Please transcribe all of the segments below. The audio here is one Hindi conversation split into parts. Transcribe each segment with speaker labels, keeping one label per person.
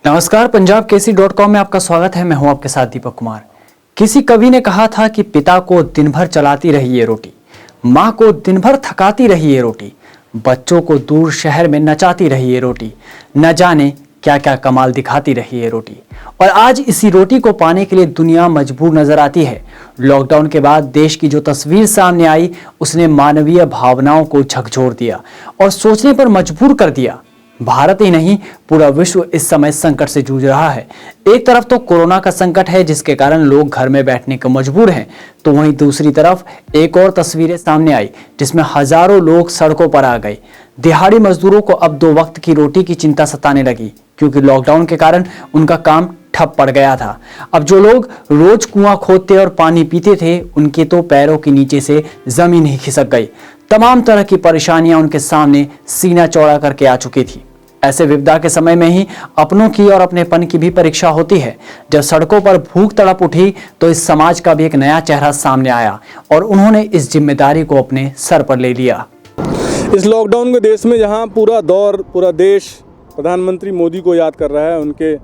Speaker 1: नमस्कार, पंजाब केसरी.com में आपका स्वागत है। मैं हूं आपके साथ दीपक कुमार। किसी कवि ने कहा था कि पिता को दिन भर चलाती रही ये रोटी, माँ को दिन भर थकाती रही ये रोटी, बच्चों को दूर शहर में नचाती रही ये रोटी, न जाने क्या क्या कमाल दिखाती रही ये रोटी। और आज इसी रोटी को पाने के लिए दुनिया मजबूर नजर आती है। लॉकडाउन के बाद देश की जो तस्वीर सामने आई उसने मानवीय भावनाओं को झकझोर दिया और सोचने पर मजबूर कर दिया। भारत ही नहीं, पूरा विश्व इस समय संकट से जूझ रहा है। एक तरफ तो कोरोना का संकट है जिसके कारण लोग घर में बैठने को मजबूर हैं, तो वहीं दूसरी तरफ एक और तस्वीरें सामने आई जिसमें हजारों लोग सड़कों पर आ गए। दिहाड़ी मजदूरों को अब 2 वक्त की रोटी की चिंता सताने लगी क्योंकि लॉकडाउन के कारण उनका काम ठप पड़ गया था। अब जो लोग रोज कुआं खोदते और पानी पीते थे उनके तो पैरों के नीचे से जमीन ही खिसक गई। तमाम तरह की परेशानियां उनके सामने सीना चौड़ा करके आ चुकी थी। ऐसे विपदा के समय में ही अपनों की और अपनेपन की भी परीक्षा होती है। जब सड़कों पर भूख तड़प उठी तो इस समाज का भी एक नया चेहरा सामने आया और उन्होंने इस जिम्मेदारी को अपने सर पर ले लिया।
Speaker 2: इस लॉकडाउन के देश में जहां पूरा देश प्रधानमंत्री मोदी को याद कर रहा है, उनके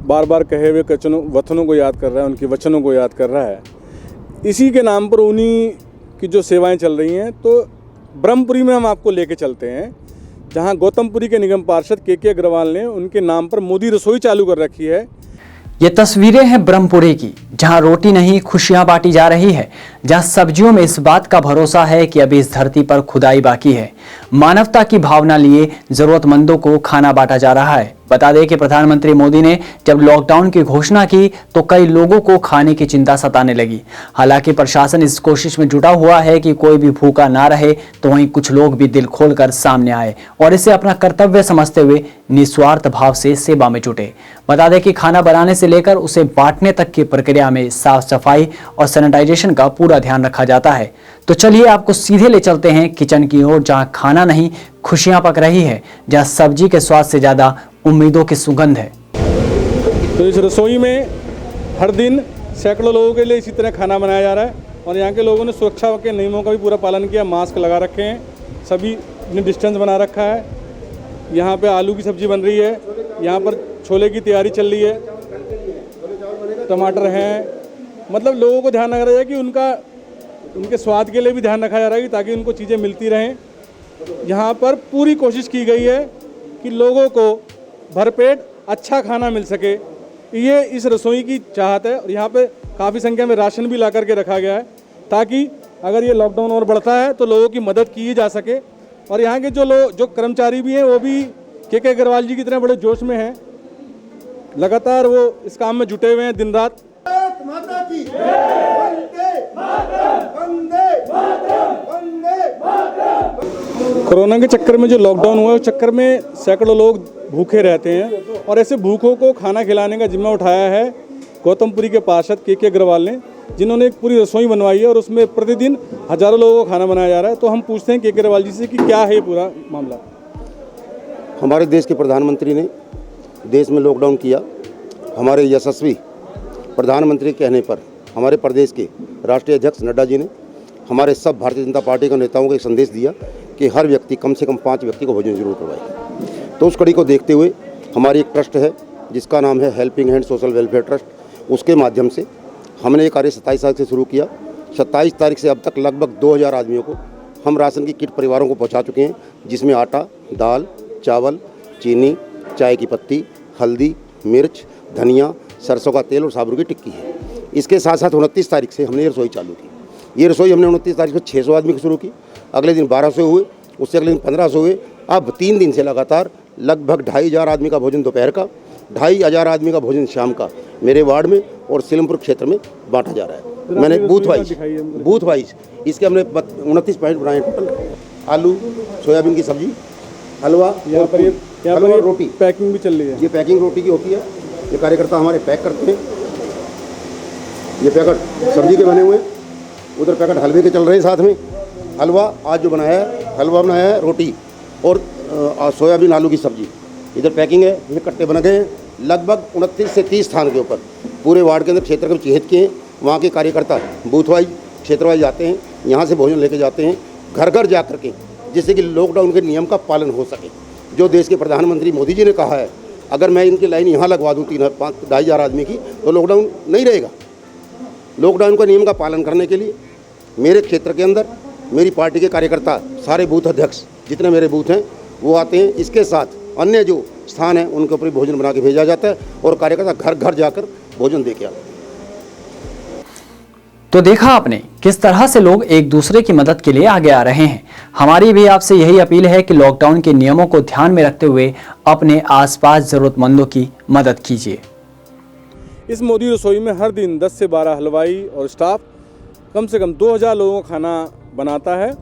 Speaker 2: बार बार कहे हुए वचनों को याद कर रहा है, उनके वचनों को याद कर रहा है, इसी के नाम पर उन्हीं की जो सेवाएं चल रही हैं, तो ब्रह्मपुरी में हम आपको लेके चलते हैं जहां गौतमपुरी के निगम पार्षद के अग्रवाल ने उनके नाम पर मोदी रसोई चालू कर रखी है।
Speaker 1: ये तस्वीरें हैं ब्रह्मपुरी की, जहां रोटी नहीं खुशियां बांटी जा रही है, जहां सब्जियों में इस बात का भरोसा है कि अभी इस धरती पर खुदाई बाकी है। मानवता की भावना लिए जरूरतमंदों को खाना बांटा जा रहा है। बता दें कि प्रधानमंत्री मोदी ने जब लॉकडाउन की घोषणा की तो कई लोगों को खाने की चिंता सताने लगी। हालांकि प्रशासन इस कोशिश में जुटा हुआ है कि कोई भी भूखा ना रहे, तो वहीं कुछ लोग भी दिल खोलकर सामने आए और इसे अपना कर्तव्य समझते हुए निस्वार्थ भाव से सेवा में जुटे। बता दें कि खाना बनाने से लेकर उसे बांटने तक की प्रक्रिया में साफ सफाई और सैनिटाइजेशन का पूरा ध्यान रखा जाता है। तो चलिए आपको सीधे ले चलते हैं किचन की ओर, जहां खाना नहीं खुशियां पक रही है, जहां सब्जी के स्वाद से ज्यादा उम्मीदों की सुगंध है।
Speaker 2: तो इस रसोई में हर दिन सैकड़ों लोगों के लिए इसी तरह खाना बनाया जा रहा है और यहाँ के लोगों ने सुरक्षा के नियमों का भी पूरा पालन किया। मास्क लगा रखे हैं, सभी ने डिस्टेंस बना रखा है। यहाँ पे आलू की सब्जी बन रही है, यहाँ पर छोले की तैयारी चल रही है, टमाटर हैं। मतलब लोगों को ध्यान रखा जाए कि उनके स्वाद के लिए भी ध्यान रखा जा रहा है ताकि उनको चीज़ें मिलती रहें। यहाँ पर पूरी कोशिश की गई है कि लोगों को भरपेट अच्छा खाना मिल सके, ये इस रसोई की चाहत है। और यहाँ पे काफ़ी संख्या में राशन भी ला करके रखा गया है ताकि अगर ये लॉकडाउन और बढ़ता है तो लोगों की मदद की जा सके। और यहाँ के जो कर्मचारी भी हैं वो भी के अग्रवाल जी की तरह बड़े जोश में हैं, लगातार वो इस काम में जुटे हुए हैं दिन रात। कोरोना के चक्कर में जो लॉकडाउन हुआ है उस चक्कर में सैकड़ों लोग भूखे रहते हैं और ऐसे भूखों को खाना खिलाने का जिम्मा उठाया है गौतमपुरी के पार्षद के अग्रवाल ने, जिन्होंने एक पूरी रसोई बनवाई है और उसमें प्रतिदिन हजारों लोगों को खाना बनाया जा रहा है। तो हम पूछते हैं के अग्रवाल जी से कि क्या है पूरा मामला।
Speaker 3: हमारे देश के प्रधानमंत्री ने देश में लॉकडाउन किया। हमारे यशस्वी प्रधानमंत्री के कहने पर हमारे प्रदेश के राष्ट्रीय अध्यक्ष नड्डा जी ने हमारे सब भारतीय जनता पार्टी के नेताओं को एक संदेश दिया कि हर व्यक्ति कम से कम 5 व्यक्ति को भोजन जरूर करवाए। तो उस कड़ी को देखते हुए हमारी एक ट्रस्ट है जिसका नाम है helping hand social welfare trust. उसके माध्यम से हमने ये कार्य 27 तारीख से शुरू किया। 27 तारीख से अब तक लगभग 2000 आदमियों को हम राशन की किट परिवारों को पहुँचा चुके हैं, जिसमें आटा, दाल, चावल, चीनी, चाय की पत्ती, हल्दी, मिर्च, धनिया, सरसों का तेल और साबुन की टिक्की है। इसके साथ साथ 29 तारीख से हमने ये रसोई चालू की। ये रसोई हमने 29 तारीख को 600 आदमी की शुरू की, अगले दिन 1200 हुए, उससे अगले दिन 1500 हुए। अब 3 दिन से लगातार लगभग 2500 आदमी का भोजन दोपहर का, 2500 आदमी का भोजन शाम का मेरे वार्ड में और सिलमपुर क्षेत्र में बांटा जा रहा है। मैंने बूथ वाइज इसके हमने 29 पॉइंट बनाए टोटल। आलू, सोयाबीन की सब्जी, हलवा, यहाँ पर रोटी
Speaker 2: पैकिंग भी चल रही है।
Speaker 3: ये पैकिंग रोटी की होती है, ये कार्यकर्ता हमारे पैक करते हैं। ये पैकेट सब्जी के बने हुए हैं, उधर पैकेट हलवे के चल रहे हैं। साथ में हलवा आज जो बनाया है, हलवा बनाया है, रोटी और सोयाबीन आलू की सब्जी। इधर पैकिंग है, ये कट्टे बन गए हैं। लगभग 29 से 30 स्थान के ऊपर पूरे वार्ड के अंदर क्षेत्र के चिन्हित किए हैं। वहाँ के कार्यकर्ता बूथ वाइज क्षेत्र वाइज जाते हैं, यहाँ से भोजन लेके जाते हैं घर घर जा करके, जिससे कि लॉकडाउन के नियम का पालन हो सके। जो देश के प्रधानमंत्री मोदी जी ने कहा है अगर मैं इनकी लाइन यहाँ लगवा दूँ 3,500 आदमी की, तो लॉकडाउन नहीं रहेगा। लॉकडाउन का नियम का पालन करने के लिए मेरे क्षेत्र के अंदर मेरी पार्टी के कार्यकर्ता, सारे बूथ अध्यक्ष जितने मेरे बूथ हैं वो आते हैं। इसके साथ अन्य जो स्थान हैं उनके ऊपर भोजन बना के भेजा जाता है और कार्यकर्ता घर घर जाकर भोजन दे के आते हैं।
Speaker 1: तो देखा आपने किस तरह से लोग एक दूसरे की मदद के लिए आगे आ रहे हैं। हमारी भी आपसे यही अपील है कि लॉकडाउन के नियमों को ध्यान में रखते हुए अपने आसपास जरूरतमंदों की मदद कीजिए।
Speaker 2: इस मोदी रसोई में हर दिन 10 से 12 हलवाई और स्टाफ कम से कम 2000 लोगों का खाना बनाता है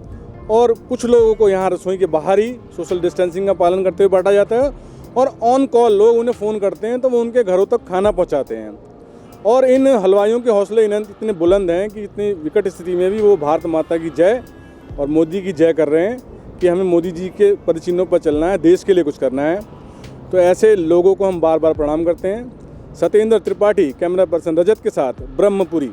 Speaker 2: और कुछ लोगों को यहाँ रसोई के बाहर ही सोशल डिस्टेंसिंग का पालन करते हुए बांटा जाता है और ऑन कॉल लोग उन्हें फ़ोन करते हैं तो वो उनके घरों तक खाना पहुँचाते हैं। और इन हलवाइयों के हौसले इतने बुलंद हैं कि इतनी विकट स्थिति में भी वो भारत माता की जय और मोदी की जय कर रहे हैं कि हमें मोदी जी के पदचिन्हों पर चलना है, देश के लिए कुछ करना है। तो ऐसे लोगों को हम बार बार प्रणाम करते हैं। सत्येंद्र त्रिपाठी, कैमरा पर्सन रजत के साथ, ब्रह्मपुरी।